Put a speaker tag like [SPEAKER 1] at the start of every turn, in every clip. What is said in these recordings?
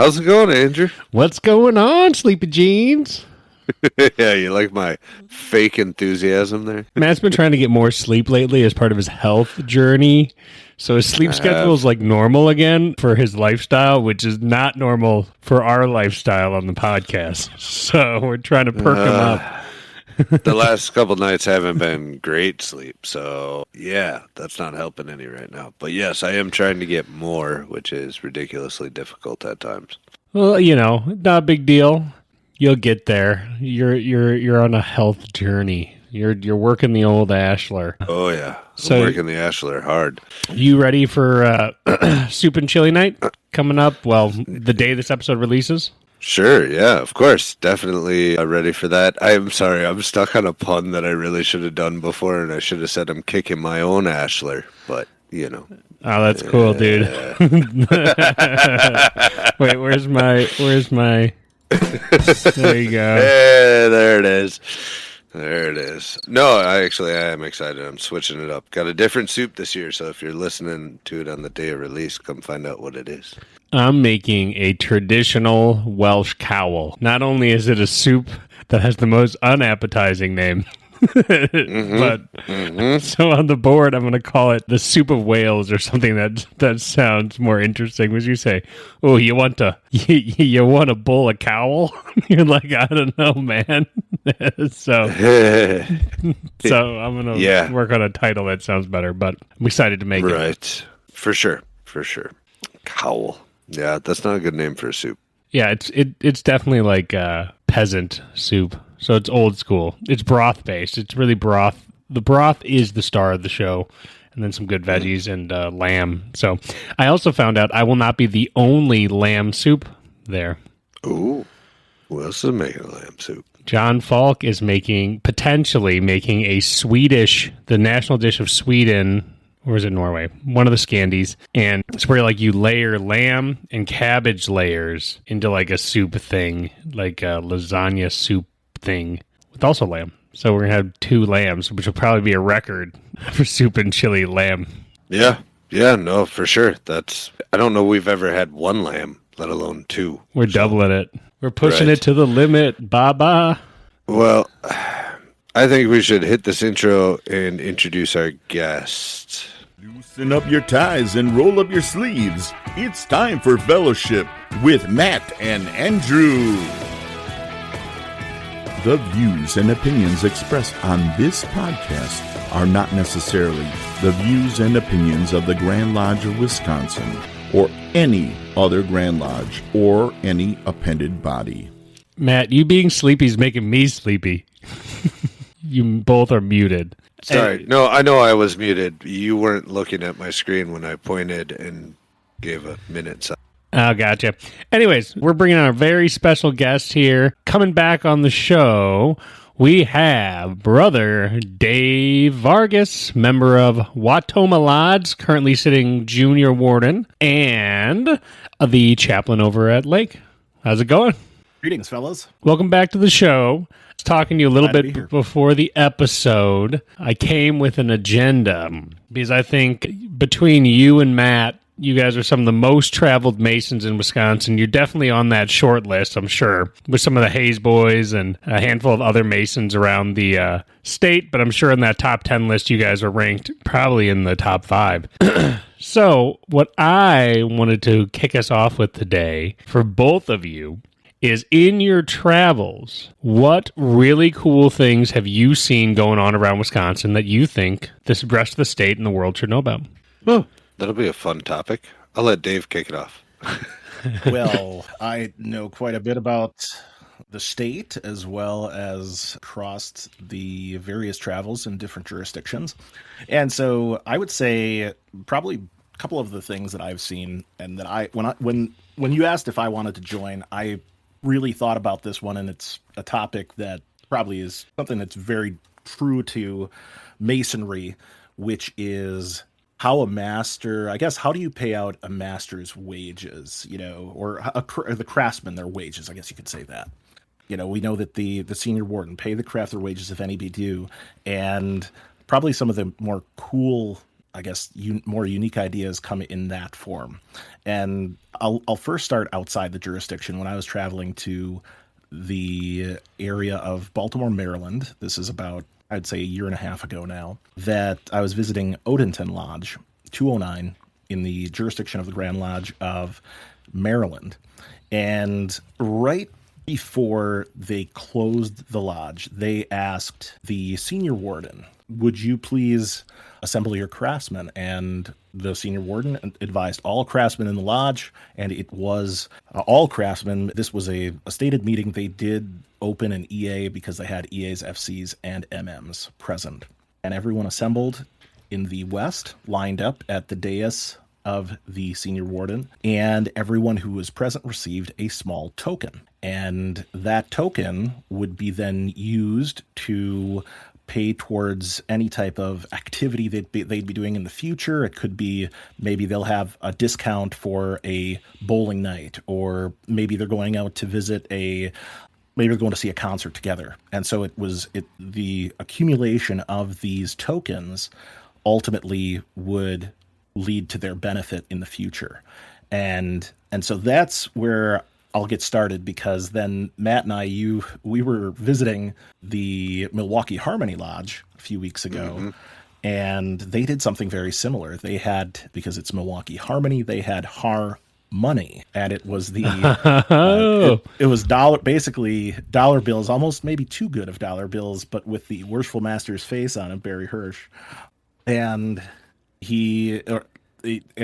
[SPEAKER 1] How's it going, Andrew?
[SPEAKER 2] What's going on, Sleepy Jeans?
[SPEAKER 1] Yeah, you like my fake enthusiasm there?
[SPEAKER 2] Matt's been trying to get more sleep lately as part of his health journey. So his sleep schedule is like normal again for his lifestyle, which is not normal for our lifestyle on the podcast. So we're trying to perk him up.
[SPEAKER 1] The last couple nights haven't been great sleep, so yeah, that's not helping any right now. But yes, I am trying to get more, which is ridiculously difficult at times.
[SPEAKER 2] Well, not a big deal. You'll get there. You're on a health journey. You're working the old Ashler.
[SPEAKER 1] Oh yeah, I'm working the Ashler hard.
[SPEAKER 2] You ready for soup and chili night coming up? Well, the day this episode releases.
[SPEAKER 1] Sure, yeah, of course. Definitely ready for that. I'm sorry, I'm stuck on a pun that I really should have done before, and I should have said I'm kicking my own Ashler, but,
[SPEAKER 2] Oh, that's cool, dude. Wait, where's my... There you go.
[SPEAKER 1] Hey, there it is. There it is. No, I am excited. I'm switching it up. Got a different soup this year, so if you're listening to it on the day of release, come find out what it is.
[SPEAKER 2] I'm making a traditional Welsh cowl. Not only is it a soup that has the most unappetizing name, but so on the board I'm going to call it the soup of Wales or something that sounds more interesting. As you say, oh, you want a bowl of cowl? You're like, I don't know, man. so I'm going to work on a title that sounds better, but I'm excited to make it.
[SPEAKER 1] Right. For sure. Cowl. Yeah, that's not a good name for a soup.
[SPEAKER 2] Yeah, it's definitely like peasant soup. So it's old school. It's broth based. It's really broth. The broth is the star of the show, and then some good veggies and lamb. So I also found out I will not be the only lamb soup there.
[SPEAKER 1] Ooh, who else is making a lamb soup?
[SPEAKER 2] John Falk is potentially making a Swedish, the national dish of Sweden. Or is it Norway? One of the Scandies. And it's where like you layer lamb and cabbage layers into like a soup thing, like a lasagna soup thing with also lamb. So we're going to have 2 lambs, which will probably be a record for soup and chili lamb.
[SPEAKER 1] Yeah, no, for sure. I don't know we've ever had 1 lamb, let alone 2.
[SPEAKER 2] We're doubling it. We're pushing it to the limit. Baba.
[SPEAKER 1] Well, I think we should hit this intro and introduce our guest.
[SPEAKER 3] Loosen up your ties and roll up your sleeves. It's time for fellowship with Matt and Andrew. The views and opinions expressed on this podcast are not necessarily the views and opinions of the Grand Lodge of Wisconsin or any other Grand Lodge or any appended body.
[SPEAKER 2] Matt, you being sleepy is making me sleepy. You both are muted.
[SPEAKER 1] Sorry. No, I know I was muted. You weren't looking at my screen when I pointed and gave a minute sign.
[SPEAKER 2] Oh, gotcha. Anyways, we're bringing on a very special guest here. Coming back on the show, we have Brother Dave Vargas, member of Wautoma Lodge, currently sitting junior warden, and the chaplain over at Lake. How's it going?
[SPEAKER 4] Greetings, fellas.
[SPEAKER 2] Welcome back to the show. I was talking to you a little bit before the episode. I came with an agenda because I think between you and Matt, you guys are some of the most traveled Masons in Wisconsin. You're definitely on that short list, I'm sure, with some of the Hayes boys and a handful of other Masons around the state. But I'm sure in that top 10 list, you guys are ranked probably in the top 5. So what I wanted to kick us off with today for both of you is, in your travels, what really cool things have you seen going on around Wisconsin that you think the rest of the state and the world should know about?
[SPEAKER 1] Oh, that'll be a fun topic. I'll let Dave kick it off.
[SPEAKER 4] Well, I know quite a bit about the state as well as across the various travels in different jurisdictions. And so I would say probably a couple of the things that I've seen and that when you asked if I wanted to join, I really thought about this one, and it's a topic that probably is something that's very true to Masonry, which is how a master, I guess, how do you pay out a master's wages, or the craftsmen their wages, I guess you could say that. We know that the senior warden pay the craft their wages if any be due, and probably some of the more cool I guess, more unique ideas come in that form. And I'll first start outside the jurisdiction. When I was traveling to the area of Baltimore, Maryland, this is about, I'd say, a year and a half ago now, that I was visiting Wautoma Lodge, 209, in the jurisdiction of the Grand Lodge of Maryland. And right before they closed the lodge, they asked the senior warden, would you please assemble your craftsmen? And the senior warden advised all craftsmen in the lodge, and it was all craftsmen. This was a stated meeting. They did open an EA because they had EAs, FCs, and MMs present. And everyone assembled in the west, lined up at the dais of the senior warden, and everyone who was present received a small token. And that token would be then used to pay towards any type of activity they'd be doing in the future. It could be maybe they'll have a discount for a bowling night, or maybe they're going out to visit maybe they're going to see a concert together. And so the accumulation of these tokens ultimately would lead to their benefit in the future. And so that's where I'll get started, because then Matt and I, we were visiting the Milwaukee Harmony Lodge a few weeks ago, and they did something very similar. They had, because it's Milwaukee Harmony, they had money, and it was it was basically dollar bills, almost maybe too good of dollar bills, but with the Worshipful Master's face on it, Barry Hirsch. And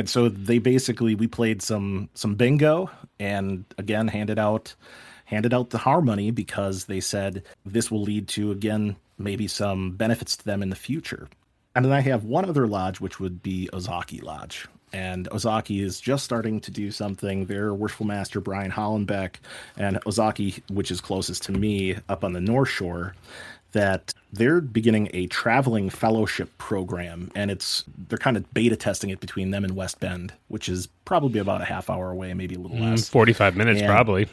[SPEAKER 4] so they basically, we played some bingo, and again handed out the money, because they said this will lead to, again, maybe some benefits to them in the future. And then I have one other lodge, which would be Ozaki Lodge. And Ozaki is just starting to do something. Their Worshipful Master, Brian Hollenbeck, and Ozaki, which is closest to me up on the North Shore, that they're beginning a traveling fellowship program, and they're kind of beta testing it between them and West Bend, which is probably about a half hour away, maybe a little less.
[SPEAKER 2] 45 minutes, probably.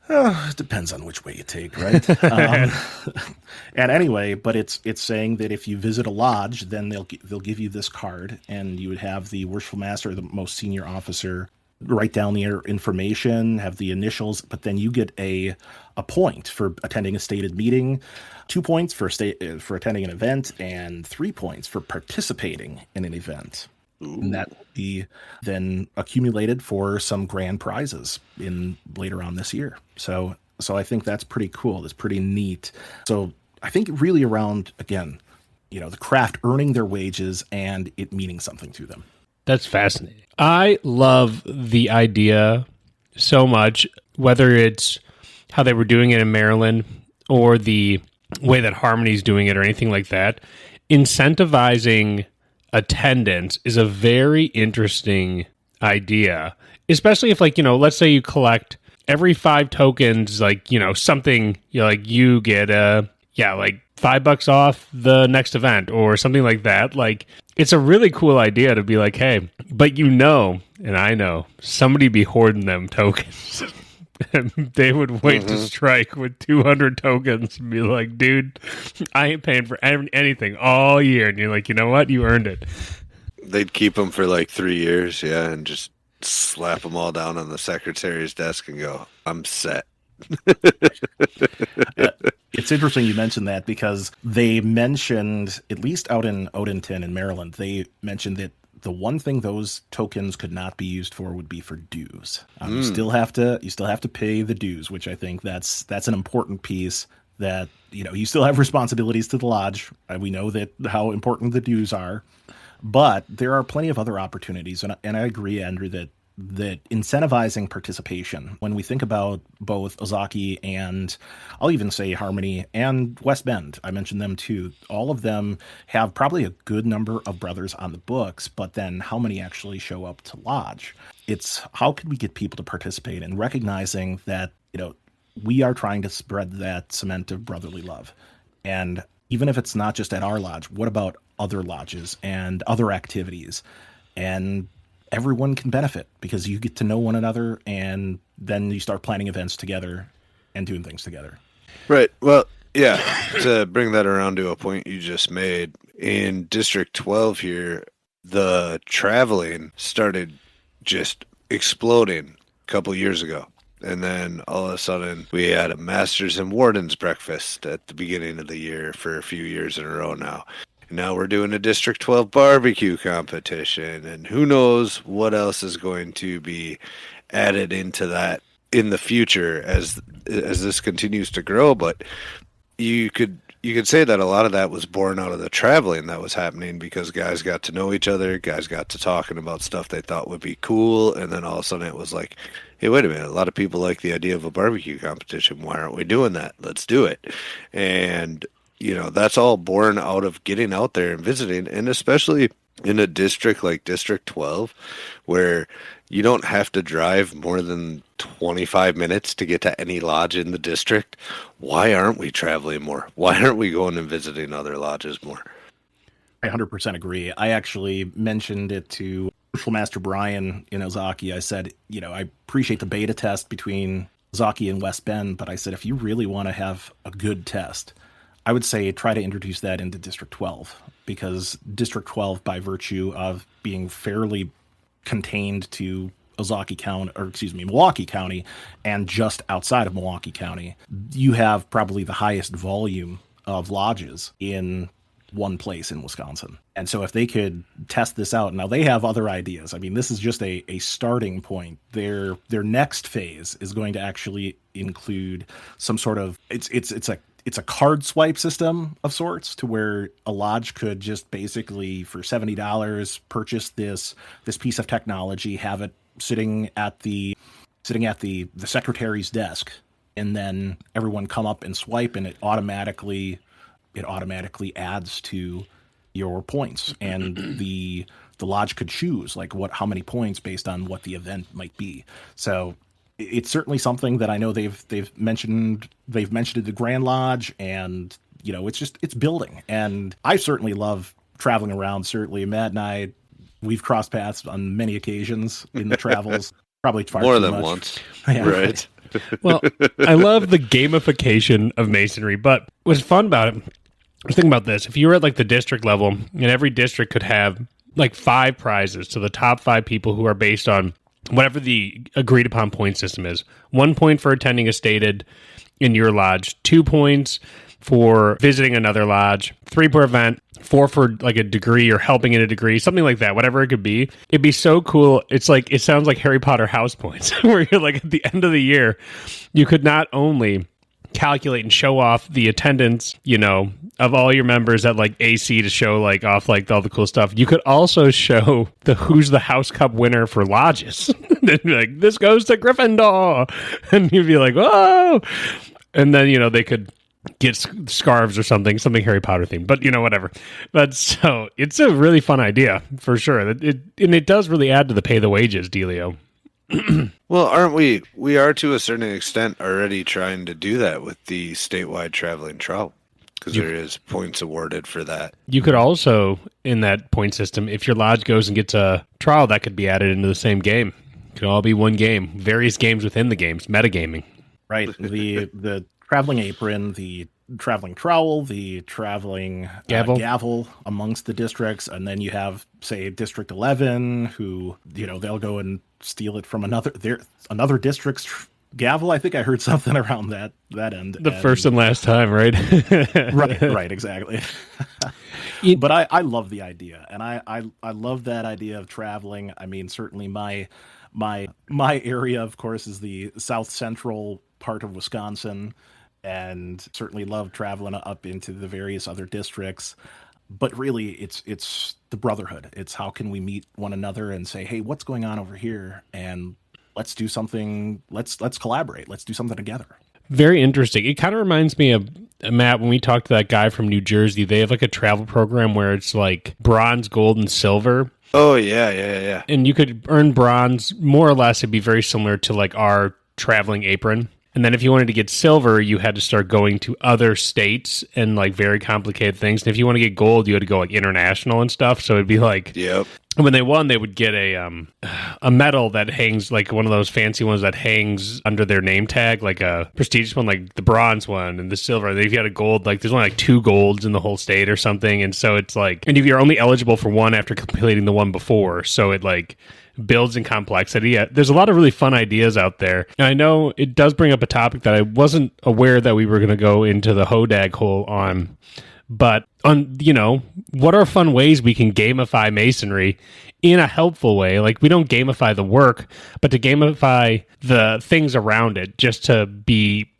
[SPEAKER 4] It depends on which way you take, right? And anyway, but it's saying that if you visit a lodge, then they'll give you this card, and you would have the Worshipful Master, the most senior officer, write down their information, have the initials, but then you get a point for attending a stated meeting, 2 points for attending an event, and 3 points for participating in an event. Ooh. And that will be then accumulated for some grand prizes later on this year. So I think that's pretty cool. That's pretty neat. So I think really around, again, the craft earning their wages and it meaning something to them.
[SPEAKER 2] That's fascinating. I love the idea so much, whether it's how they were doing it in Maryland or the way that Harmony's doing it or anything like that. Incentivizing attendance is a very interesting idea, especially if, let's say you collect every 5 tokens, something, you get $5 off the next event or something like that. It's a really cool idea to be like, hey, but and I know, somebody be hoarding them tokens. And they would wait to strike with 200 tokens and be like, dude, I ain't paying for anything all year. And you're like, you know what? You earned it.
[SPEAKER 1] They'd keep them for 3 years, yeah, and just slap them all down on the secretary's desk and go, I'm set.
[SPEAKER 4] It's interesting you mentioned that, because they mentioned, at least out in Odenton in Maryland, they mentioned that the one thing those tokens could not be used for would be for dues. You still have to pay the dues, which I think that's an important piece, that you still have responsibilities to the lodge. We know that how important the dues are, but there are plenty of other opportunities, and I agree, Andrew, that incentivizing participation, when we think about both Ozaki and I'll even say Harmony and West Bend, I mentioned them too, all of them have probably a good number of brothers on the books, but then how many actually show up to lodge? It's how can we get people to participate, and recognizing that, we are trying to spread that cement of brotherly love. And even if it's not just at our lodge, what about other lodges and other activities? And everyone can benefit, because you get to know one another, and then you start planning events together and doing things together.
[SPEAKER 1] Right. Well, yeah, to bring that around to a point you just made, in District 12 here, the traveling started just exploding a couple years ago. And then all of a sudden, we had a Masters and Wardens breakfast at the beginning of the year for a few years in a row now. And now we're doing a District 12 barbecue competition, and who knows what else is going to be added into that in the future as this continues to grow. But you could say that a lot of that was born out of the traveling that was happening, because guys got to know each other, guys got to talking about stuff they thought would be cool, and then all of a sudden it was like, hey, wait a minute, a lot of people like the idea of a barbecue competition. Why aren't we doing that? Let's do it. And, that's all born out of getting out there and visiting, and especially in a district like District 12, where you don't have to drive more than 25 minutes to get to any lodge in the district. Why aren't we traveling more? Why aren't we going and visiting other lodges more?
[SPEAKER 4] I 100% agree. I actually mentioned it to Social Master Brian in Ozaki. I said, I appreciate the beta test between Ozaki and West Bend, but I said, if you really want to have a good test, I would say try to introduce that into District 12, because District 12, by virtue of being fairly contained to Milwaukee County, and just outside of Milwaukee County, you have probably the highest volume of lodges in one place in Wisconsin. And so if they could test this out, now they have other ideas. I mean, this is just a starting point. Their next phase is going to actually include some sort of, it's a card swipe system of sorts, to where a lodge could just basically for $70 purchase this piece of technology, have it sitting at the secretary's desk, and then everyone come up and swipe, and it automatically adds to your points, and the lodge could choose how many points based on what the event might be. So it's certainly something that I know they've mentioned at the Grand Lodge, and it's building. And I certainly love traveling around. Certainly Matt and I, we've crossed paths on many occasions in the travels, probably far
[SPEAKER 1] more
[SPEAKER 4] too
[SPEAKER 1] than
[SPEAKER 4] much.
[SPEAKER 1] once.
[SPEAKER 4] Yeah.
[SPEAKER 1] Right.
[SPEAKER 2] Well, I love the gamification of Masonry, but what's fun about it, I was thinking about this. If you were at the district level, and every district could have 5 prizes to the top 5 people who are based on whatever the agreed upon point system is. 1 point for attending a stated in your lodge, 2 points for visiting another lodge, 3 per event, 4 for a degree or helping in a degree, something like that, whatever it could be. It'd be so cool. It's it sounds like Harry Potter house points, where you're at the end of the year, you could not only calculate and show off the attendance, of all your members at AC to show off all the cool stuff. You could also show who's the House Cup winner for lodges. This goes to Gryffindor, and you'd be whoa. And then they could get scarves or something Harry Potter themed, but whatever. But so it's a really fun idea for sure. It does really add to the pay the wages dealio.
[SPEAKER 1] Well, aren't we? We are to a certain extent already trying to do that with the statewide traveling trout, because there is points awarded for that.
[SPEAKER 2] You could also, in that point system, if your lodge goes and gets a trial, that could be added into the same game. It could all be one game, various games within the games, metagaming.
[SPEAKER 4] Right. The traveling apron, the traveling trowel, the traveling gavel amongst the districts, and then you have, say, District 11, who they'll go and steal it from another district's gavel. I think I heard something around that end.
[SPEAKER 2] First and last time, right?
[SPEAKER 4] right, exactly. But I love the idea, and I love that idea of traveling. I mean, certainly my area, of course, is the south central part of Wisconsin, and certainly love traveling up into the various other districts. But really, it's the brotherhood. It's how can we meet one another and say, hey, what's going on over here? And let's do something. Let's collaborate. Let's do something together.
[SPEAKER 2] Very interesting. It kind of reminds me of, Matt, when we talked to that guy from New Jersey. They have a travel program where it's bronze, gold, and silver.
[SPEAKER 1] Oh, yeah.
[SPEAKER 2] And you could earn bronze, more or less. It'd be very similar to our traveling apron. And then if you wanted to get silver, you had to start going to other states and very complicated things. And if you want to get gold, you had to go international and stuff. So it'd be
[SPEAKER 1] yep.
[SPEAKER 2] And when they won, they would get a medal that hangs, like one of those fancy ones that hangs under their name tag, like a prestigious one, like the bronze one and the silver. If you had a gold, like there's only like 2 golds in the whole state or something. And so it's like, and if you're only eligible for one after completing the one before, so it like builds in complexity. There's a lot of really fun ideas out there. And I know it does bring up a topic that I wasn't aware that we were going to go into the hodag hole on. But on, what are fun ways we can gamify Masonry in a helpful way? Like, we don't gamify the work, but to gamify the things around it, just to be,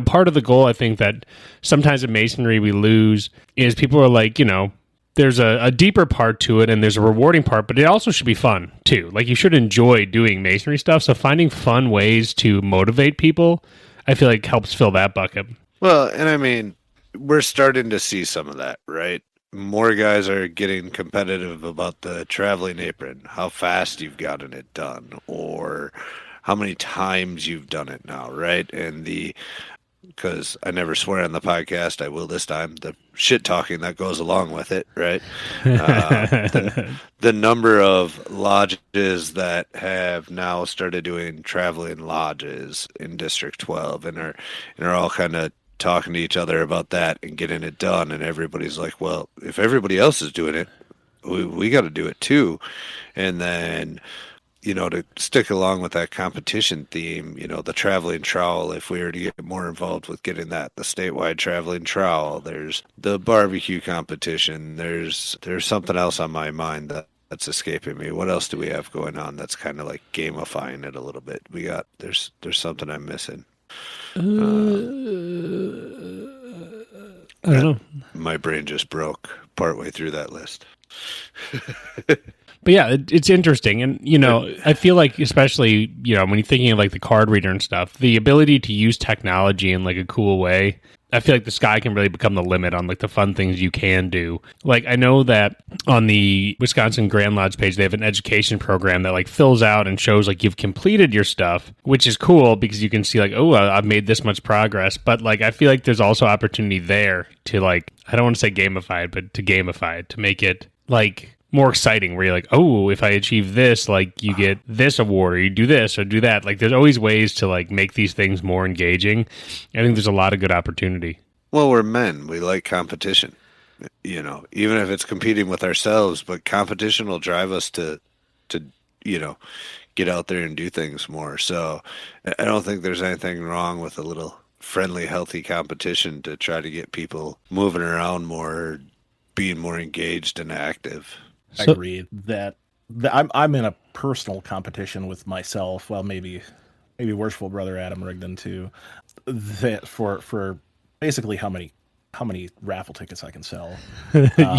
[SPEAKER 2] part of the goal. I think that sometimes in Masonry we lose is people are like, there's a deeper part to it and there's a rewarding part, but it also should be fun too. Like, you should enjoy doing Masonry stuff. So finding fun ways to motivate people, I feel like helps fill that bucket.
[SPEAKER 1] Well, and I mean, we're starting to see some of that, right? More guys are getting competitive about the traveling apron, how fast you've gotten it done, or how many times you've done it now, right? And because I never swear on the podcast, I will this time, the shit talking that goes along with it, right? The number of lodges that have now started doing traveling lodges in District 12 and are all kind of talking to each other about that and getting it done, and everybody's like, well, if everybody else is doing it, we got to do it too. And then to stick along with that competition theme, the traveling trowel, if we were to get more involved with getting that, the statewide traveling trowel, there's the barbecue competition, there's something else on my mind that's escaping me. What else do we have going on that's kind of like gamifying it a little bit? There's something I'm missing.
[SPEAKER 2] I don't know.
[SPEAKER 1] My brain just broke partway through that list.
[SPEAKER 2] But yeah, it's interesting. And, I feel like, especially, when you're thinking of like the card reader and stuff, the ability to use technology in like a cool way, I feel like the sky can really become the limit on like the fun things you can do. Like, I know that on the Wisconsin Grand Lodge page, they have an education program that like fills out and shows like you've completed your stuff, which is cool because you can see like, oh, I've made this much progress. But like, I feel like there's also opportunity there to like, I don't want to say gamify it, but to gamify it, to make it like more exciting, where you're like, oh, if I achieve this, like you get this award, or you do this or do that. Like, there's always ways to like make these things more engaging. I think there's a lot of good opportunity.
[SPEAKER 1] Well, we're men. We like competition, even if it's competing with ourselves, but competition will drive us to get out there and do things more. So I don't think there's anything wrong with a little friendly, healthy competition to try to get people moving around more, being more engaged and active.
[SPEAKER 4] I agree that I'm in a personal competition with myself. Well, maybe worshipful Brother Adam Rigdon too. That for basically how many raffle tickets I can sell.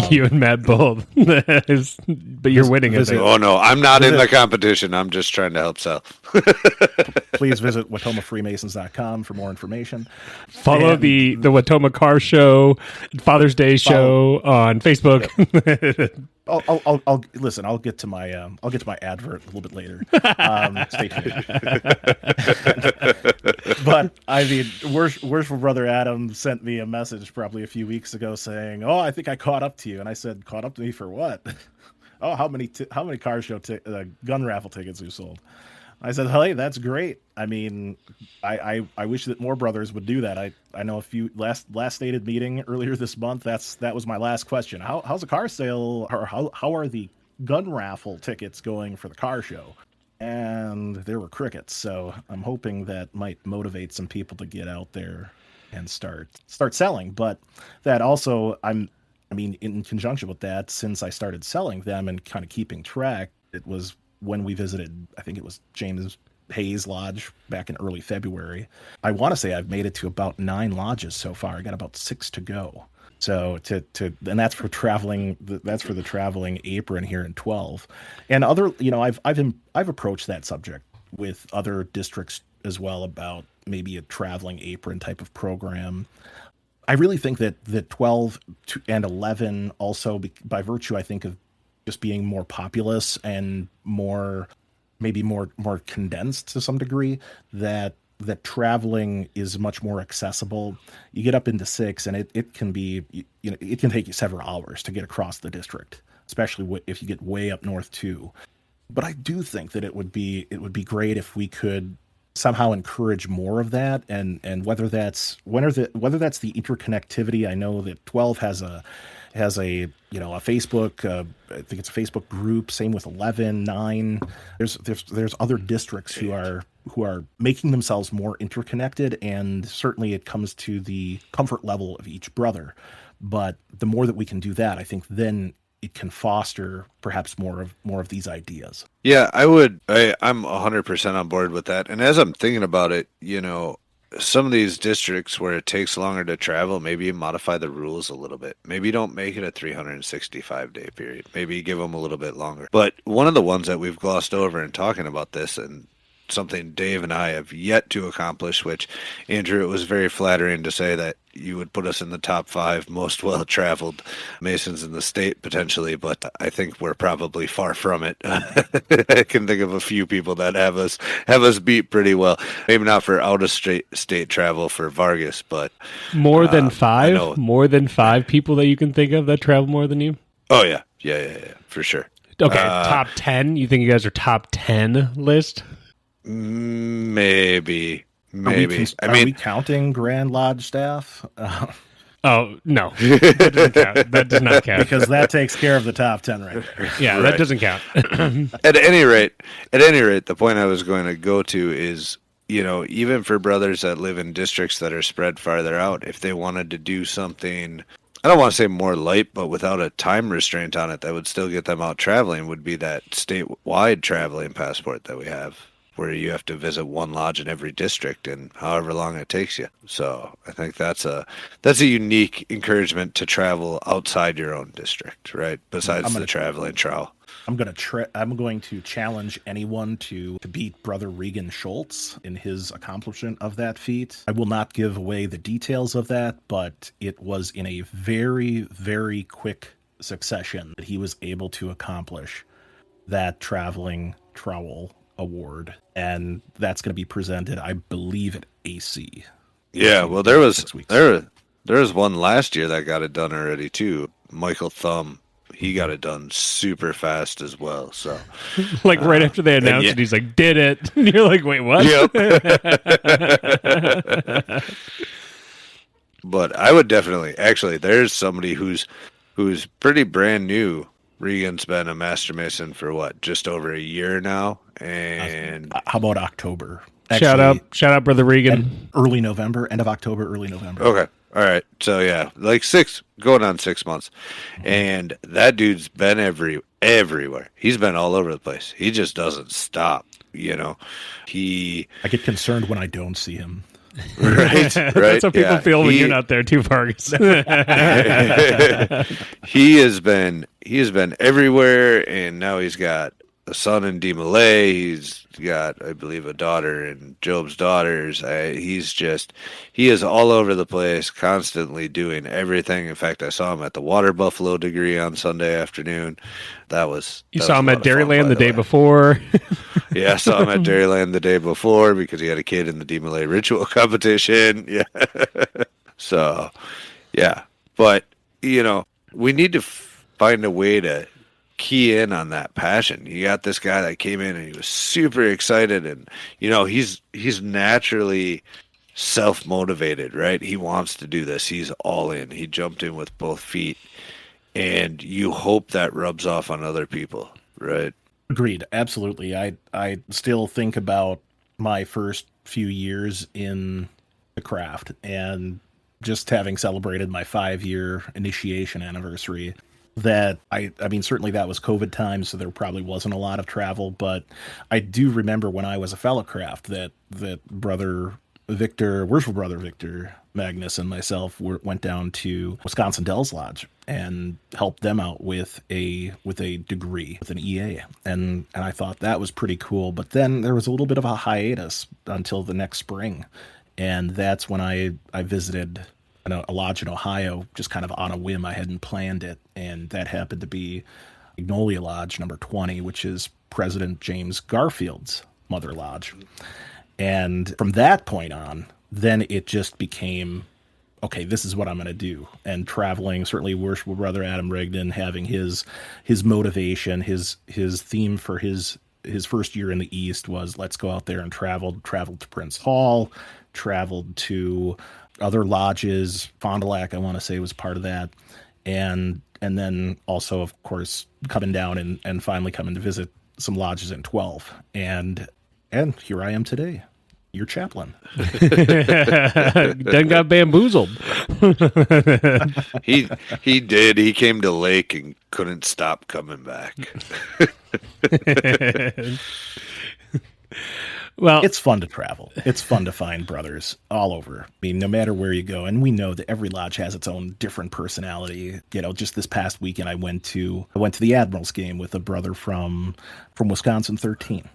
[SPEAKER 2] You and Matt both, but you're winning.
[SPEAKER 1] Oh no, I'm not in the competition. I'm just trying to help sell.
[SPEAKER 4] Please visit WautomaFreemasons.com for more information.
[SPEAKER 2] Follow the Wautoma Car Show, Father's Day show on Facebook.
[SPEAKER 4] Yep. I'll listen. I'll get to my advert a little bit later. Stay tuned. But I mean, worshipful Brother Adam sent me a message probably a few weeks ago saying, "Oh, I think I caught up to you." And I said, "Caught up to me for what?" "Oh, how many car show gun raffle tickets you sold?" I said, "Hey, that's great. I mean, I wish that more brothers would do that. I know a few last stated meeting earlier this month. That was my last question. How's the car sale, or how are the gun raffle tickets going for the car show?" And there were crickets. So I'm hoping that might motivate some people to get out there and start selling. But that also, in conjunction with that, since I started selling them and kind of keeping track, it was when we visited, I think it was James Hayes Lodge back in early February. I want to say I've made it to about 9 lodges so far. I got about 6 to go. So and that's for traveling. That's for the traveling apron here in 12, and other. I've approached that subject with other districts as well about maybe a traveling apron type of program. I really think that the 12 and 11 also, by virtue, I think, of just being more populous and more condensed to some degree, that traveling is much more accessible. You get up into 6 and it can be, it can take you several hours to get across the district. especially if you get way up north too. But I do think that it would be great if we could somehow encourage more of that, and whether that's the interconnectivity. I know that 12 has a a Facebook, I think it's a Facebook group, same with 11, 9. There's other districts who are making themselves more interconnected, and certainly it comes to the comfort level of each brother. But the more that we can do that, I think then it can foster perhaps more of these ideas.
[SPEAKER 1] Yeah, I'm 100% on board with that. And as I'm thinking about it, some of these districts where it takes longer to travel, maybe you modify the rules a little bit. Maybe you don't make it a 365-day period. Maybe you give them a little bit longer. But one of the ones that we've glossed over in talking about this, and something Dave and I have yet to accomplish, which, Andrew, it was very flattering to say that you would put us in the top 5 most well-traveled Masons in the state, potentially, but I think we're probably far from it. I can think of a few people that have us beat pretty well. Maybe not for out-of-state travel for Vargas, but...
[SPEAKER 2] More than 5? More than 5 people that you can think of that travel more than you?
[SPEAKER 1] Oh, yeah. Yeah, for sure.
[SPEAKER 2] Okay, top 10? You think you guys are top 10 list?
[SPEAKER 1] Maybe.
[SPEAKER 4] Are we counting Grand Lodge staff?
[SPEAKER 2] Oh, no. That doesn't count. That does not count.
[SPEAKER 4] Because that takes care of the top 10 right there.
[SPEAKER 2] Yeah, right. That doesn't count.
[SPEAKER 1] At any rate, the point I was going to go to is, even for brothers that live in districts that are spread farther out, if they wanted to do something, I don't want to say more light, but without a time restraint on it, that would still get them out traveling, would be that statewide traveling passport that we have, where you have to visit one lodge in every district and however long it takes you. So I think that's a unique encouragement to travel outside your own district, right? Besides the traveling trial.
[SPEAKER 4] I'm going to challenge anyone to beat Brother Regan Schultz in his accomplishment of that feat. I will not give away the details of that, but it was in a very, very quick succession that he was able to accomplish that traveling trowel award, and that's going to be presented, I believe, at AC.
[SPEAKER 1] Yeah, well, there was one last year that got it done already too. Michael Thumb, he got it done super fast as well. So,
[SPEAKER 2] like right after they announced it, he's like, "Did it?" And you're like, "Wait, what?"
[SPEAKER 1] Yep. But I would definitely, there's somebody who's pretty brand new. Regan's been a Master Mason for just over a year now, and
[SPEAKER 4] how about October?
[SPEAKER 2] Shout out, Brother Regan.
[SPEAKER 4] Early November, end of October, early November.
[SPEAKER 1] Okay, all right. So yeah, going on 6 months, and that dude's been everywhere. He's been all over the place. He just doesn't stop. I
[SPEAKER 4] get concerned when I don't see him.
[SPEAKER 1] Right.
[SPEAKER 2] That's how people feel when you're not there too, Vargas.
[SPEAKER 1] He has been everywhere, and now he's got a son in DeMolay. He's got, I believe, a daughter and Job's daughters. He is all over the place, constantly doing everything. In fact, I saw him at the Water Buffalo degree on Sunday afternoon. You saw him at Dairyland the day
[SPEAKER 2] before.
[SPEAKER 1] Yeah, I saw him at Dairyland the day before because he had a kid in the DeMolay ritual competition. Yeah. So, yeah. But, we need to find a way to key in on that passion. You got this guy that came in and he was super excited, and he's naturally self-motivated, right? He wants to do this. He's all in. He jumped in with both feet, and you hope that rubs off on other people, right?
[SPEAKER 4] Agreed. Absolutely. I still think about my first few years in the craft, and just having celebrated my 5-year initiation anniversary. That I mean, certainly that was COVID time, so there probably wasn't a lot of travel, but I do remember when I was a fellow craft that Brother Victor, worshipful Brother Victor Magnus, and myself went down to Wisconsin Dells Lodge and helped them out with a degree, with an EA, and I thought that was pretty cool. But then there was a little bit of a hiatus until the next spring, and that's when I visited a lodge in Ohio, just kind of on a whim. I hadn't planned it, and that happened to be Magnolia Lodge number 20, which is President James Garfield's mother lodge. And from that point on, then it just became okay, this is what I'm going to do. And traveling, certainly Worshipful Brother Adam Rigdon having his motivation, his theme for his first year in the East was, let's go out there and traveled to Prince Hall, traveled to other lodges. Fond du Lac, I want to say, was part of that. And then also, of course, coming down and finally coming to visit some lodges in 12. And here I am today, your chaplain.
[SPEAKER 2] Done got bamboozled.
[SPEAKER 1] He did. He came to Lake and couldn't stop coming back.
[SPEAKER 2] Well,
[SPEAKER 4] it's fun to travel. It's fun to find brothers all over. I mean, no matter where you go, and we know that every lodge has its own different personality. You know, just this past weekend, I went to the Admirals game with a brother from Wisconsin 13,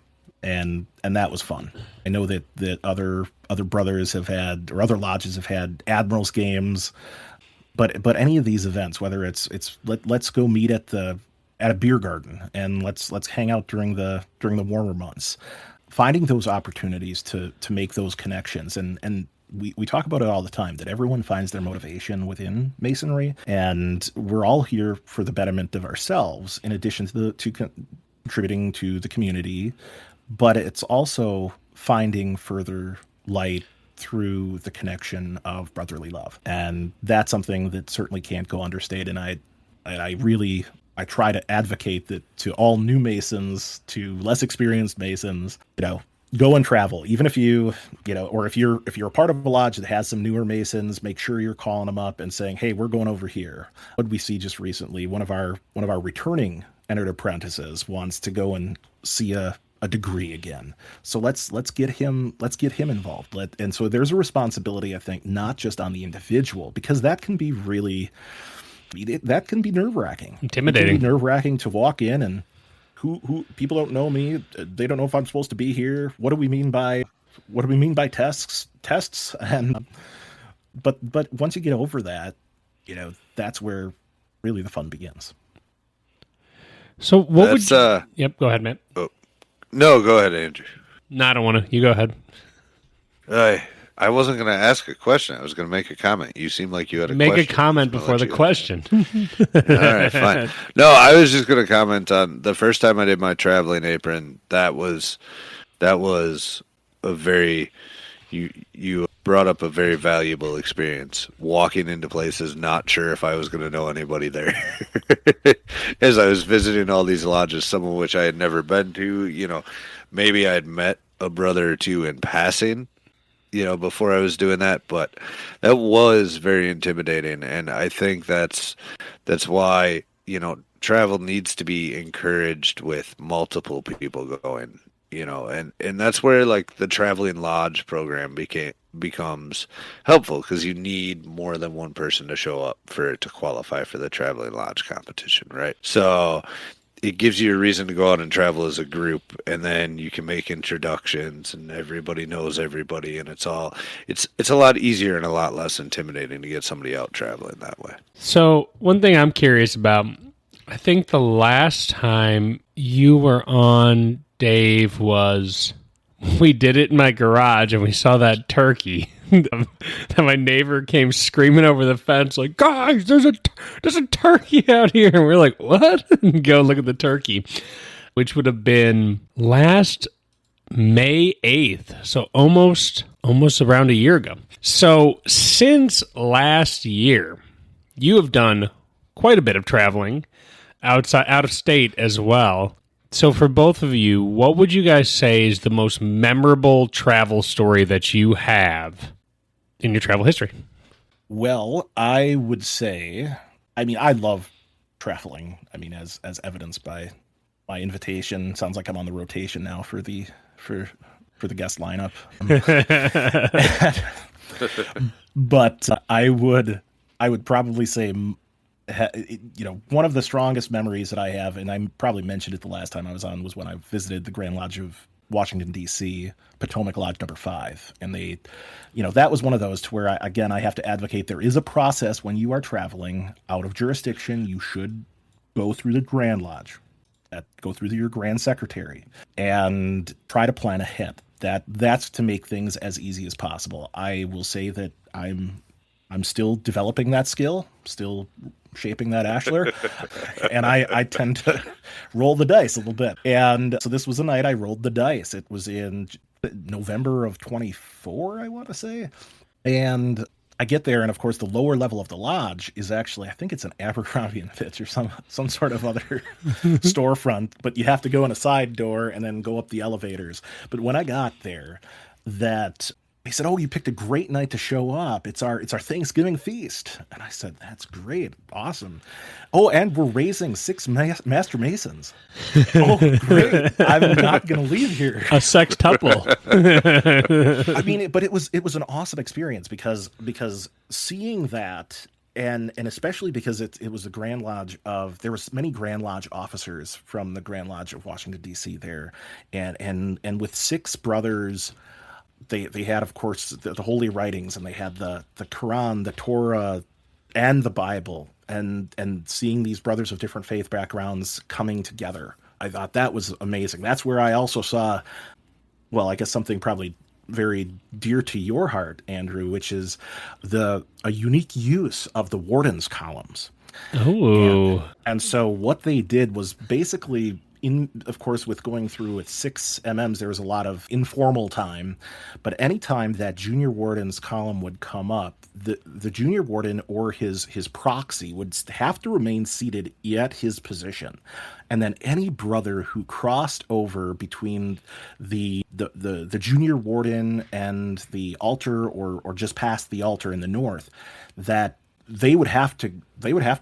[SPEAKER 4] and that was fun. I know that other brothers have had, or other lodges have had Admirals games, but any of these events, whether it's let's go meet at a beer garden and let's hang out during the warmer months. Finding those opportunities to make those connections, and we talk about it all the time, that everyone finds their motivation within Masonry, and we're all here for the betterment of ourselves, in addition to contributing to the community. But it's also finding further light through the connection of brotherly love, and that's something that certainly can't go understated. And I try to advocate that to all new Masons, to less experienced Masons, go and travel. Even if or if you're a part of a lodge that has some newer Masons, make sure you're calling them up and saying, hey, we're going over here. What did we see just recently? One of our returning entered apprentices wants to go and see a degree again. So let's get him involved. And so there's a responsibility, I think, not just on the individual, because that can be really, that can be nerve-wracking.
[SPEAKER 2] Intimidating.
[SPEAKER 4] It can be nerve-wracking to walk in and who people don't know me. They don't know if I'm supposed to be here. What do we mean by tests? And but once you get over that, that's where really the fun begins.
[SPEAKER 2] So what would you... Yep, go ahead, Matt.
[SPEAKER 1] Oh, no, go ahead, Andrew.
[SPEAKER 2] No, I don't want to. You go ahead.
[SPEAKER 1] I wasn't going to ask a question. I was going to make a comment. You seem like you had a question.
[SPEAKER 2] Make a comment before the question.
[SPEAKER 1] All right, fine. No, I was just going to comment on the first time I did my traveling apron. That was a very, you brought up a very valuable experience. Walking into places, not sure if I was going to know anybody there. As I was visiting all these lodges, some of which I had never been to, maybe I had met a brother or two in passing, before I was doing that, but that was very intimidating. And I think that's why, travel needs to be encouraged with multiple people going, and that's where like the traveling lodge program becomes helpful, because you need more than one person to show up for it to qualify for the traveling lodge competition, right? So it gives you a reason to go out and travel as a group, and then you can make introductions and everybody knows everybody, and it's a lot easier and a lot less intimidating to get somebody out traveling that way.
[SPEAKER 2] So one thing I'm curious about, I think the last time you were on, Dave, was we did it in my garage and we saw that turkey. That my neighbor came screaming over the fence like, guys, there's a turkey out here. And we're like, what? And go look at the turkey, which would have been last May 8th. So almost around a year ago. So since last year, you have done quite a bit of traveling out of state as well. So for both of you, what would you guys say is the most memorable travel story that you have in your travel history?
[SPEAKER 4] Well, I would say, I love traveling. As evidenced by my invitation, sounds like I'm on the rotation now for the guest lineup. But I would probably say, one of the strongest memories that I have, and I probably mentioned it the last time I was on, was when I visited the Grand Lodge of Washington, D.C., Potomac Lodge number 5. And they, that was one of those to where, I have to advocate there is a process when you are traveling out of jurisdiction. You should go through the Grand Lodge, go through your Grand Secretary, and try to plan ahead. That's to make things as easy as possible. I will say that I'm I'm still developing that skill, still shaping that ashlar, and I tend to roll the dice a little bit. And so this was a night I rolled the dice. It was in November of 24, I want to say. And I get there, and of course, the lower level of the lodge is actually, I think it's an Abercrombie and Fitch or some sort of other storefront, but you have to go in a side door and then go up the elevators. But when I got there, they said, "Oh, you picked a great night to show up. It's our Thanksgiving feast." And I said, "That's great, awesome. Oh, and we're raising 6 Master Masons." "Oh, great! I'm not going to leave here."
[SPEAKER 2] A sextuple.
[SPEAKER 4] I mean, but it was an awesome experience because seeing that. And especially because it was a Grand Lodge there was many Grand Lodge officers from the Grand Lodge of Washington, D.C. there. And with 6 brothers, they had, of course, the holy writings, and they had the Quran, the Torah, and the Bible, and seeing these brothers of different faith backgrounds coming together. I thought that was amazing. That's where I also saw, well, I guess something probably very dear to your heart, Andrew, which is a unique use of the Warden's columns.
[SPEAKER 2] Oh.
[SPEAKER 4] And so what they did was basically, of course, with going through with 6 MMs, there was a lot of informal time. But anytime that Junior Warden's column would come up, the Junior Warden or his proxy would have to remain seated at his position. And then any brother who crossed over between the Junior Warden and the altar, or just past the altar in the north, that they would have to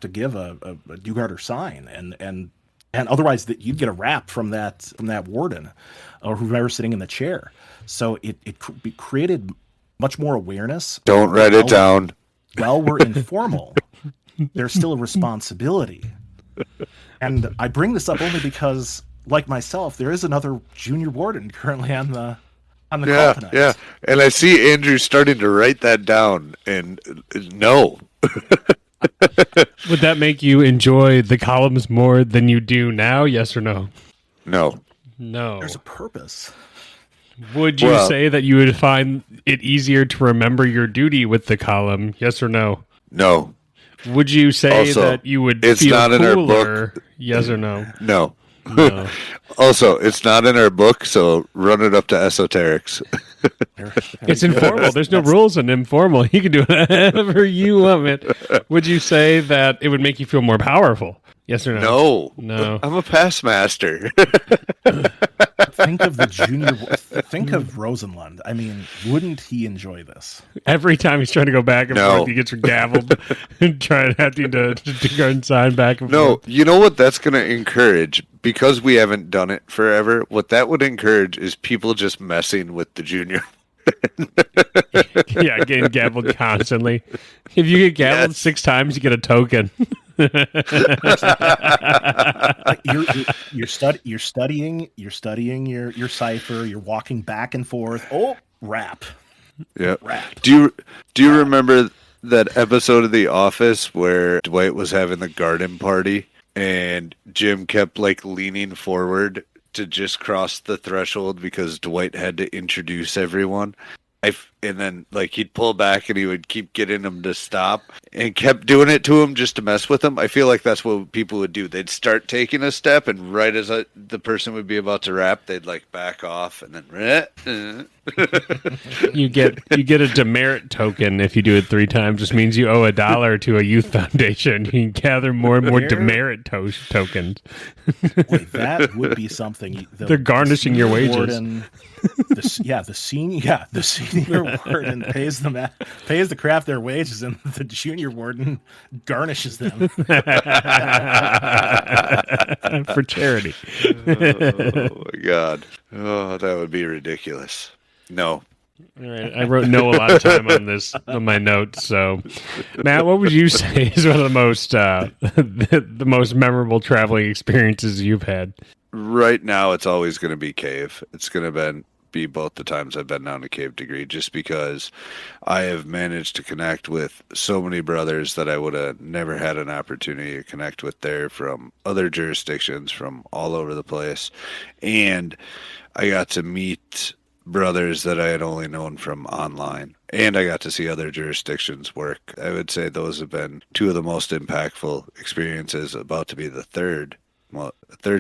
[SPEAKER 4] give a do-garter sign, and otherwise you'd get a rap from that warden or whoever's sitting in the chair. So it created much more awareness.
[SPEAKER 1] Don't write it down.
[SPEAKER 4] While we're informal, there's still a responsibility. And I bring this up only because, like myself, there is another Junior Warden currently on the call tonight.
[SPEAKER 1] Yeah, and I see Andrew starting to write that down, and no.
[SPEAKER 2] Would that make you enjoy the columns more than you do now? Yes or no?
[SPEAKER 1] No.
[SPEAKER 4] There's a purpose.
[SPEAKER 2] Would you say that you would find it easier to remember your duty with the column? Yes or no?
[SPEAKER 1] No.
[SPEAKER 2] Would you say
[SPEAKER 1] Also,
[SPEAKER 2] that you would
[SPEAKER 1] it's
[SPEAKER 2] feel
[SPEAKER 1] not
[SPEAKER 2] cooler?
[SPEAKER 1] in our book.
[SPEAKER 2] Yes or no?
[SPEAKER 1] No.
[SPEAKER 2] No.
[SPEAKER 1] Also, it's not in our book, so run it up to esoterics.
[SPEAKER 2] It's informal. There's no rules in informal. You can do whatever you want, man. Would you say that it would make you feel more powerful? Yes or no? No.
[SPEAKER 1] I'm a past master.
[SPEAKER 4] Think of think of Rosenlund. I mean, wouldn't he enjoy this?
[SPEAKER 2] Every time he's trying to go back and forth, he gets gavelled and having to go and sign back and forth.
[SPEAKER 1] You know what that's going to encourage? Because we haven't done it forever, what that would encourage is people just messing with the junior.
[SPEAKER 2] Yeah, getting gavelled constantly. If you get gavelled 6 times, you get a token.
[SPEAKER 4] You're studying your cipher. You're walking back and forth. Oh, rap.
[SPEAKER 1] Yeah.
[SPEAKER 4] Rap.
[SPEAKER 1] Do you remember that episode of The Office where Dwight was having the garden party and Jim kept leaning forward to just cross the threshold because Dwight had to introduce everyone? And then he'd pull back and he would keep getting him to stop and kept doing it to him just to mess with him. I feel like that's what people would do. They'd start taking a step, and right as the person would be about to rap, they'd back off, and then
[SPEAKER 2] you get a demerit token if you do it 3 times. Just means you owe $1 to a youth foundation. You can gather more and more demerit tokens.
[SPEAKER 4] Wait, that would be something.
[SPEAKER 2] They're garnishing your wages.
[SPEAKER 4] Warden, the senior warden pays the craft their wages, and the junior warden garnishes them
[SPEAKER 2] for charity.
[SPEAKER 1] Oh my God! Oh, that would be ridiculous. No.
[SPEAKER 2] All right, I wrote no a lot of time on this on my notes. So, Matt, what would you say is one of the most the most memorable traveling experiences you've had?
[SPEAKER 1] Right now, it's always going to be cave. It's going to be both the times I've been down to Cave Degree, just because I have managed to connect with so many brothers that I would have never had an opportunity to connect with there, from other jurisdictions, from all over the place. And I got to meet brothers that I had only known from online. And I got to see other jurisdictions work. I would say those have been two of the most impactful experiences, about to be the third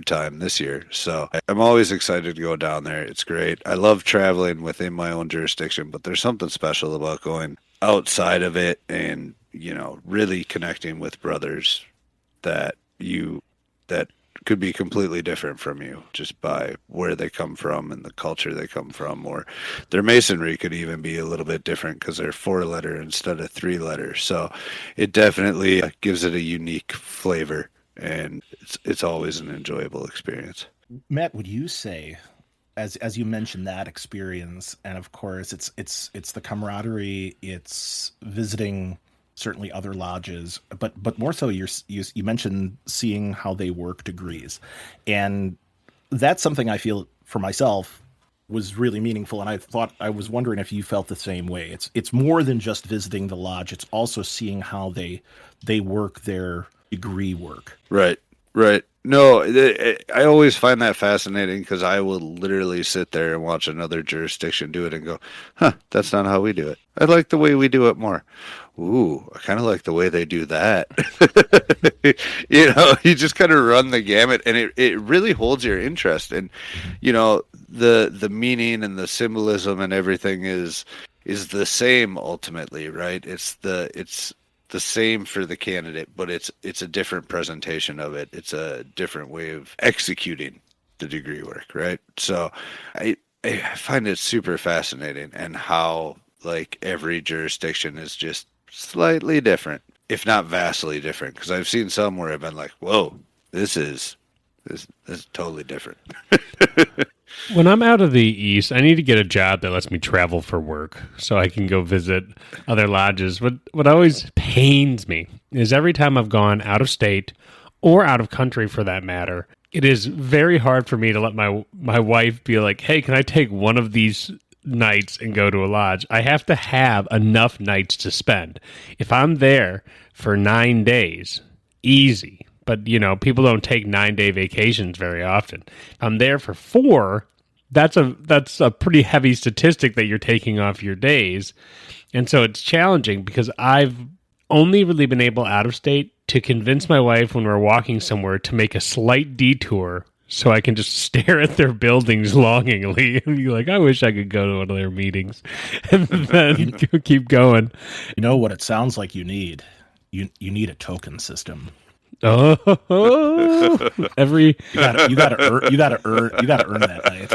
[SPEAKER 1] time this year. So I'm always excited to go down there. It's great. I love traveling within my own jurisdiction, but there's something special about going outside of it and, really connecting with brothers that could be completely different from you just by where they come from and the culture they come from, or their masonry could even be a little bit different because they're 4-letter instead of 3-letter. So it definitely gives it a unique flavor, and it's always an enjoyable experience.
[SPEAKER 4] Matt, would you say, as you mentioned that experience, and of course it's the camaraderie, it's visiting certainly other lodges, but more so you mentioned seeing how they work degrees, and that's something I feel for myself was really meaningful. And I was wondering if you felt the same way. It's more than just visiting the lodge; it's also seeing how they work their degree work.
[SPEAKER 1] Right. No, I always find that fascinating because I will literally sit there and watch another jurisdiction do it and go, that's not how we do it. I like the way we do it more. Ooh, I kind of like the way they do that. You just kind of run the gamut, and it really holds your interest. And, the meaning and the symbolism and everything is the same ultimately, right? It's the same for the candidate, but it's a different presentation of it. It's a different way of executing the degree work, right? So I find it super fascinating, and how like every jurisdiction is just slightly different, if not vastly different, because I've seen some where I've been like, whoa, this is totally different.
[SPEAKER 2] When I'm out of the East, I need to get a job that lets me travel for work so I can go visit other lodges. What always pains me is every time I've gone out of state or out of country for that matter, it is very hard for me to let my wife be like, hey, can I take one of these nights and go to a lodge? I have to have enough nights to spend. If I'm there for 9 days, easy. But, people don't take 9-day vacations very often. I'm there for 4. That's a pretty heavy statistic that you're taking off your days. And so it's challenging because I've only really been able out of state to convince my wife when we're walking somewhere to make a slight detour so I can just stare at their buildings longingly and be like, I wish I could go to one of their meetings, and then keep going.
[SPEAKER 4] You know what it sounds like you need? You need a token system.
[SPEAKER 2] Oh,
[SPEAKER 4] you gotta earn that night.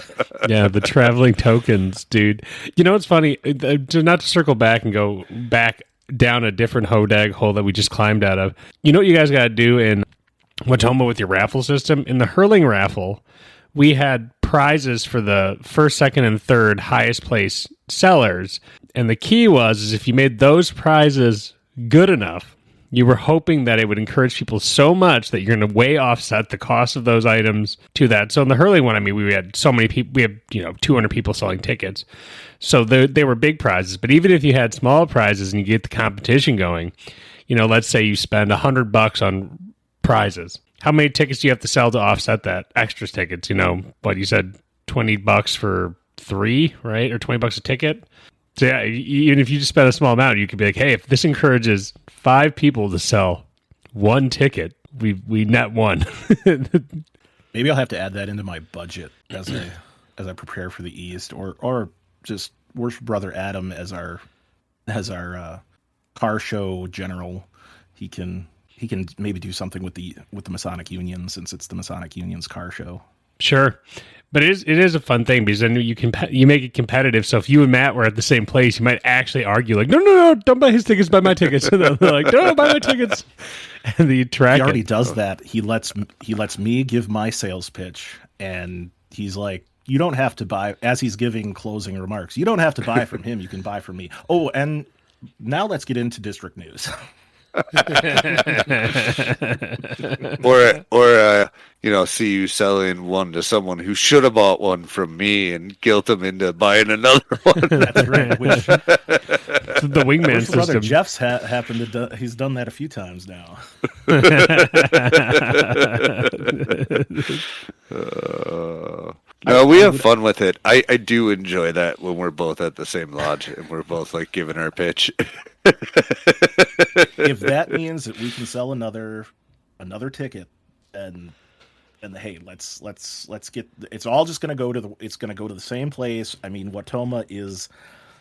[SPEAKER 2] Yeah, the traveling tokens, dude. It's funny, not to circle back and go back down a different hodag hole that we just climbed out of. You know what you guys got to do in Wautoma with your raffle system? In the hurling raffle, we had prizes for the first, second, and third highest place sellers. And the key is if you made those prizes good enough, you were hoping that it would encourage people so much that you're going to way offset the cost of those items to that. So in the hurling one, we had so many people, we had 200 people selling tickets. So they were big prizes. But even if you had small prizes and you get the competition going, let's say you spend $100 on prizes. How many tickets do you have to sell to offset that? Extra tickets, what you said, $20 for 3, right? Or $20 a ticket. So yeah, even if you just spend a small amount, you could be like, hey, if this encourages 5 people to sell 1 ticket, we net 1.
[SPEAKER 4] Maybe I'll have to add that into my budget as I prepare for the East, or just worship Brother Adam as our car show general. He can maybe do something with the Masonic Union, since it's the Masonic Union's car show. Sure.
[SPEAKER 2] But it is a fun thing because then you make it competitive. So if you and Matt were at the same place, you might actually argue like, no, don't buy his tickets, buy my tickets. And they're like, no, buy my tickets. And he
[SPEAKER 4] already does that. He lets me give my sales pitch, and he's like, you don't have to buy, as he's giving closing remarks, you don't have to buy from him. You can buy from me. Oh, and now let's get into district news.
[SPEAKER 1] or see you selling one to someone who should have bought one from me and guilt them into buying another one.
[SPEAKER 4] That's right.
[SPEAKER 2] The wingman system.
[SPEAKER 4] Brother Jeff's happened to he's done that a few times now.
[SPEAKER 1] No, we have fun with it. I do enjoy that when we're both at the same lodge and we're both like giving our pitch.
[SPEAKER 4] If that means that we can sell another ticket, and hey, let's get, it's all just going to go to the same place. I mean, Wautoma is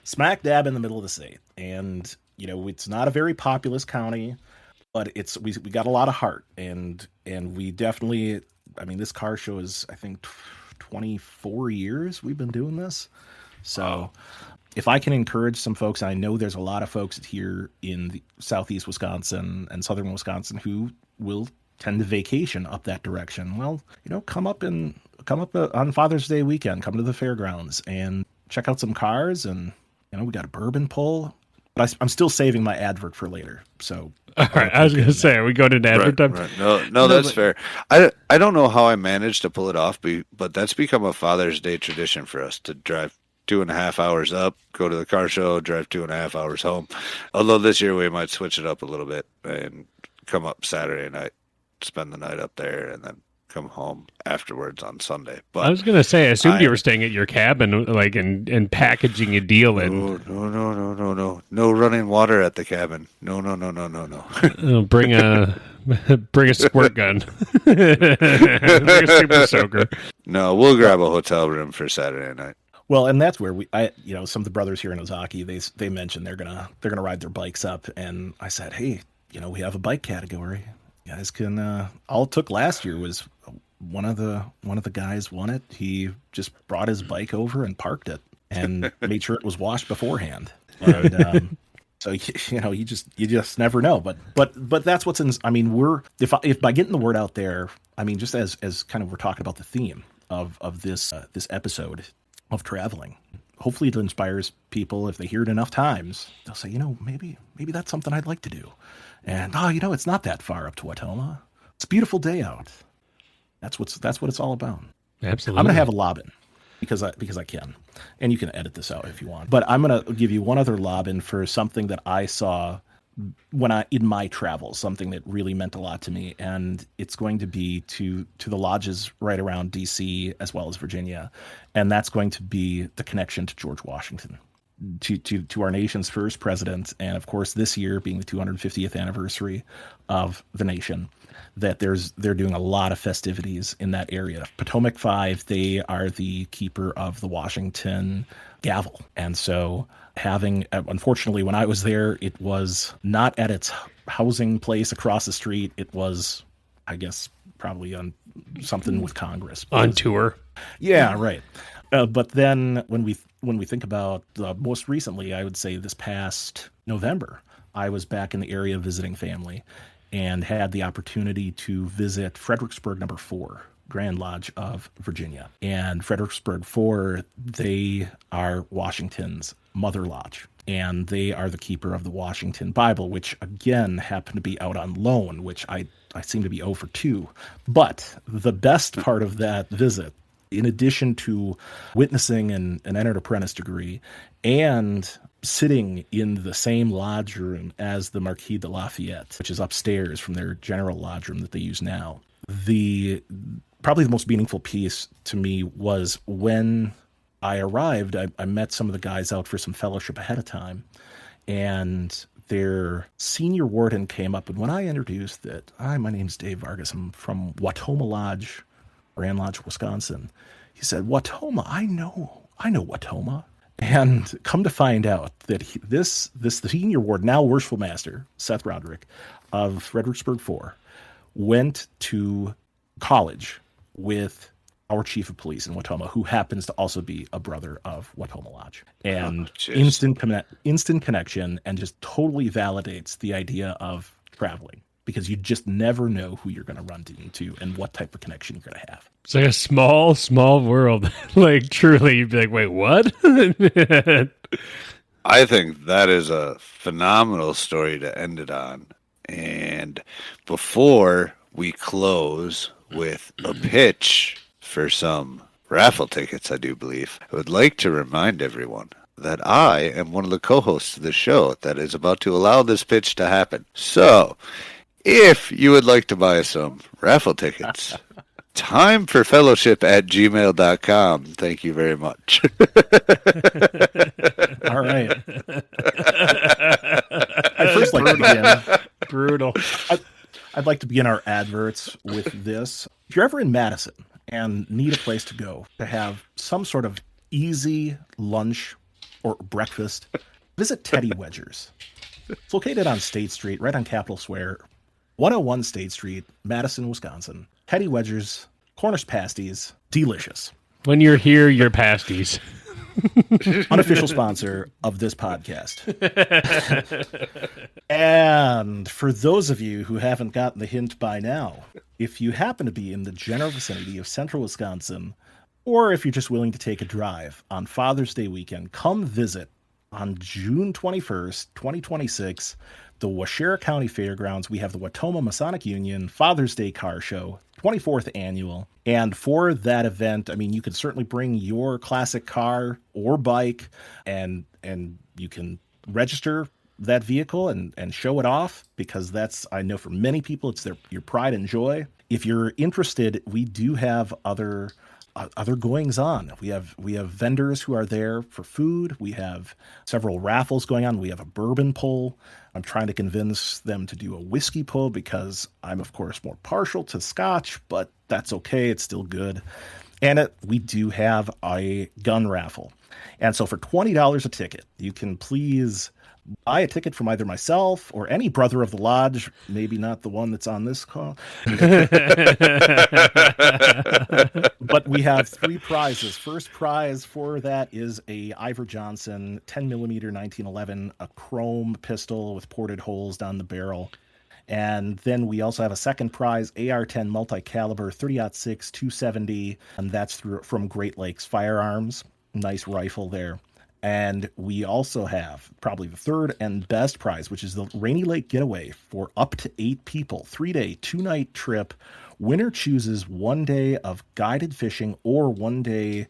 [SPEAKER 4] smack dab in the middle of the state, and it's not a very populous county, but we got a lot of heart, and we definitely, I mean, this car show is, I think, 24 years we've been doing this. So if I can encourage some folks, I know there's a lot of folks here in the southeast Wisconsin and southern Wisconsin who will tend to vacation up that direction. Well, come up on Father's Day weekend, come to the fairgrounds and check out some cars, and we got a bourbon pull. But I'm still saving my advert for later. So,
[SPEAKER 2] all right, I was going to say, are we going to advert time?
[SPEAKER 1] Right. No, that's fair. I don't know how I managed to pull it off, but that's become a Father's Day tradition for us to drive 2.5 hours up, go to the car show, drive 2.5 hours home. Although this year we might switch it up a little bit and come up Saturday night, spend the night up there, and then come home afterwards on Sunday. But
[SPEAKER 2] I was going to say, I assumed you were staying at your cabin, like, and packaging a deal in.
[SPEAKER 1] No running water at the cabin. No.
[SPEAKER 2] Bring a squirt gun. Bring a super soaker.
[SPEAKER 1] No, we'll grab a hotel room for Saturday night.
[SPEAKER 4] Well, and that's where some of the brothers here in Ozaki, they mentioned they're gonna ride their bikes up, and I said, hey, we have a bike category. You guys can. All it took last year was one of the guys won it. He just brought his bike over and parked it and made sure it was washed beforehand. And, so you just never know. But that's what's in. I mean, if by getting the word out there, I mean, just as kind of we're talking about the theme of this episode of traveling. Hopefully it inspires people. If they hear it enough times, they'll say, maybe that's something I'd like to do. And it's not that far up to Wautoma. It's a beautiful day out. That's what it's all about.
[SPEAKER 2] Absolutely.
[SPEAKER 4] I'm gonna have a lob-in because I can, and you can edit this out if you want. But I'm gonna give you one other lob-in for something that I saw in my travels, something that really meant a lot to me, and it's going to be to the lodges right around DC as well as Virginia, and that's going to be the connection to George Washington, to our nation's first president, and of course this year being the 250th anniversary of the nation, that they're doing a lot of festivities in that area. Potomac 5, they are the keeper of the Washington gavel, and so unfortunately, when I was there, it was not at its housing place across the street. It was, I guess, probably on something with Congress.
[SPEAKER 2] On tour.
[SPEAKER 4] Yeah, right. But then when we think about most recently, I would say this past November, I was back in the area visiting family and had the opportunity to visit Fredericksburg No. 4, Grand Lodge of Virginia. And Fredericksburg 4, they are Washington's mother lodge, and they are the keeper of the Washington Bible, which again happened to be out on loan, which I seem to be 0 for 2. But the best part of that visit, in addition to witnessing an entered apprentice degree and sitting in the same lodge room as the Marquis de Lafayette, which is upstairs from their general lodge room that they use now, probably the most meaningful piece to me was when I arrived, I met some of the guys out for some fellowship ahead of time, and their senior warden came up, and when I introduced that, hi, my name's Dave Vargas, I'm from Wautoma Lodge, Grand Lodge, Wisconsin, he said, Wautoma, I know Wautoma. And come to find out that the senior warden, now worshipful master, Seth Roderick, of Fredericksburg 4, went to college with our chief of police in Wautoma, who happens to also be a brother of Wautoma Lodge. And instant connection, and just totally validates the idea of traveling, because you just never know who you're going to run into and what type of connection you're going to have.
[SPEAKER 2] It's like a small, small world. Like, truly, you'd be like, wait, what?
[SPEAKER 1] I think that is a phenomenal story to end it on. And before we close with a pitch for some raffle tickets, I do believe, I would like to remind everyone that I am one of the co-hosts of the show that is about to allow this pitch to happen. So, if you would like to buy some raffle tickets timeforfellowship@gmail.com. Thank you very much.
[SPEAKER 4] All right. I'd first like to begin.
[SPEAKER 2] Brutal.
[SPEAKER 4] I'd like to begin our adverts with this. If you're ever in Madison and need a place to go to have some sort of easy lunch or breakfast, visit Teddy Wedgers. It's located on State Street, right on Capitol Square, 101 State Street, Madison, Wisconsin. Teddy Wedgers, Cornish pasties, delicious.
[SPEAKER 2] When you're here, you're pasties.
[SPEAKER 4] Unofficial sponsor of this podcast. And for those of you who haven't gotten the hint by now, if you happen to be in the general vicinity of central Wisconsin, or if you're just willing to take a drive on Father's Day weekend, come visit on June 21st, 2026, the Washera County Fairgrounds. We have the Wautoma Masonic Union Father's Day Car Show, 24th annual. And for that event, I mean, you could certainly bring your classic car or bike, and you can register that vehicle and show it off, because that's, I know for many people, it's your pride and joy. If you're interested, we do have other goings on. We have vendors who are there for food. We have several raffles going on. We have a bourbon pull. I'm trying to convince them to do a whiskey pull because I'm, of course, more partial to Scotch, but that's okay. It's still good. And we do have a gun raffle. And so for $20 a ticket, you can please buy a ticket from either myself or any brother of the lodge, maybe not the one that's on this call. But we have 3 prizes. First prize for that is a Ivor Johnson 10mm 1911, a chrome pistol with ported holes down the barrel. And then we also have a second prize, AR-10 multi-caliber 30-06 270, and that's from Great Lakes Firearms. Nice rifle there. And we also have probably the third and best prize, which is the Rainy Lake Getaway for up to 8 people. 3-day, 2-night trip. Winner chooses 1 day of guided fishing or 1 day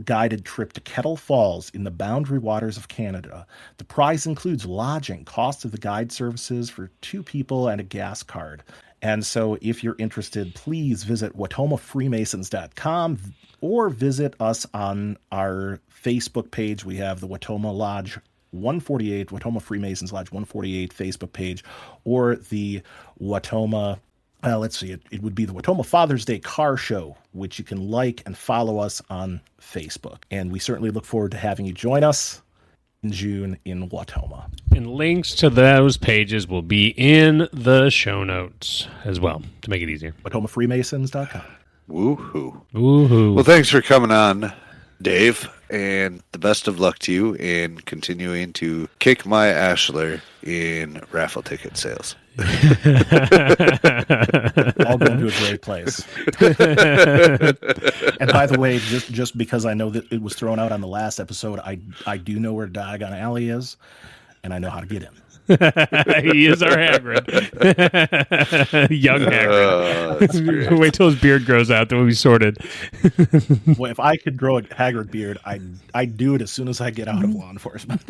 [SPEAKER 4] guided trip to Kettle Falls in the Boundary Waters of Canada. The prize includes lodging, cost of the guide services for 2 people, and a gas card. And so if you're interested, please visit WautomaFreemasons.com or visit us on our Facebook page. We have the Wautoma Lodge 148, Wautoma Freemasons Lodge 148 Facebook page, or the Wautoma, it would be the Wautoma Father's Day Car Show, which you can like and follow us on Facebook. And we certainly look forward to having you join us in June in Wautoma.
[SPEAKER 2] And links to those pages will be in the show notes as well, to make it easier.
[SPEAKER 4] WautomaFreemasons.com.
[SPEAKER 1] Woohoo.
[SPEAKER 2] Woohoo.
[SPEAKER 1] Well, thanks for coming on, Dave, and the best of luck to you in continuing to kick my Ashler in raffle ticket sales.
[SPEAKER 4] All going to a great place. And by the way, just because I know that it was thrown out on the last episode, I do know where Diagon Alley is, and I know how to get in.
[SPEAKER 2] He is our Hagrid. Young Hagrid. Wait till his beard grows out, then we'll be sorted.
[SPEAKER 4] Well, if I could grow a Hagrid beard, I'd do it as soon as I get out of law enforcement.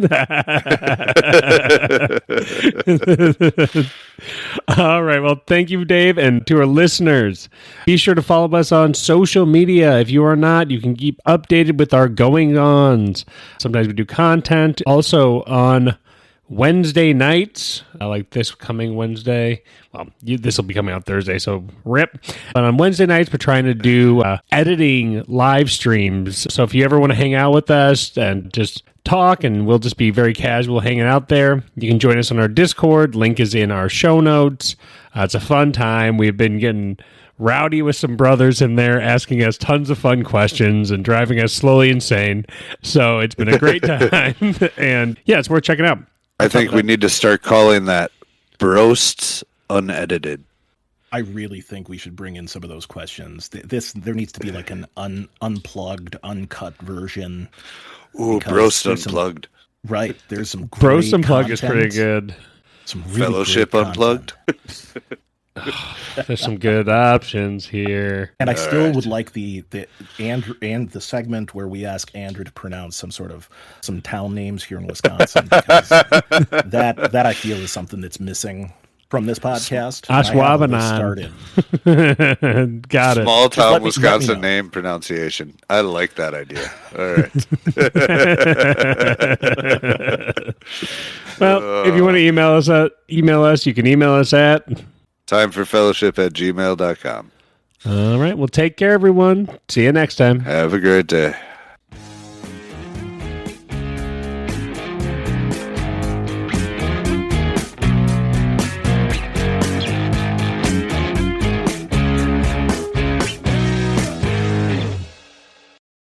[SPEAKER 2] All right. Well, thank you, Dave. And to our listeners, be sure to follow us on social media. If you are not, you can keep updated with our going-ons. Sometimes we do content. Also on Wednesday nights, like this coming Wednesday. Well, this will be coming out Thursday, so rip. But on Wednesday nights, we're trying to do editing live streams. So if you ever want to hang out with us and just talk, and we'll just be very casual hanging out there, you can join us on our Discord. Link is in our show notes. It's a fun time. We've been getting rowdy with some brothers in there asking us tons of fun questions and driving us slowly insane. So it's been a great time. And yeah, it's worth checking out.
[SPEAKER 1] I think we need to start calling that Broasts Unedited.
[SPEAKER 4] I really think we should bring in some of those questions. There needs to be like an unplugged, uncut version.
[SPEAKER 1] Ooh, Broast Unplugged.
[SPEAKER 4] Right. There's some great
[SPEAKER 2] Broast Unplugged
[SPEAKER 4] content.
[SPEAKER 2] is pretty good.
[SPEAKER 4] Some really
[SPEAKER 1] Fellowship
[SPEAKER 4] great
[SPEAKER 1] Unplugged.
[SPEAKER 2] There's some good options here.
[SPEAKER 4] And I still would like the Andrew and the segment where we ask Andrew to pronounce some town names here in Wisconsin, because that I feel is something that's missing from this podcast. I have
[SPEAKER 2] Ashwaubenon.
[SPEAKER 4] started.
[SPEAKER 2] Got it.
[SPEAKER 1] Small town
[SPEAKER 4] let me
[SPEAKER 1] Wisconsin
[SPEAKER 4] know.
[SPEAKER 1] name pronunciation. I like that idea. All right.
[SPEAKER 2] Well, if you want to email us, you can email us at
[SPEAKER 1] timeforfellowship@gmail.com.
[SPEAKER 2] All right. Well, take care, everyone. See you next time.
[SPEAKER 1] Have a great day.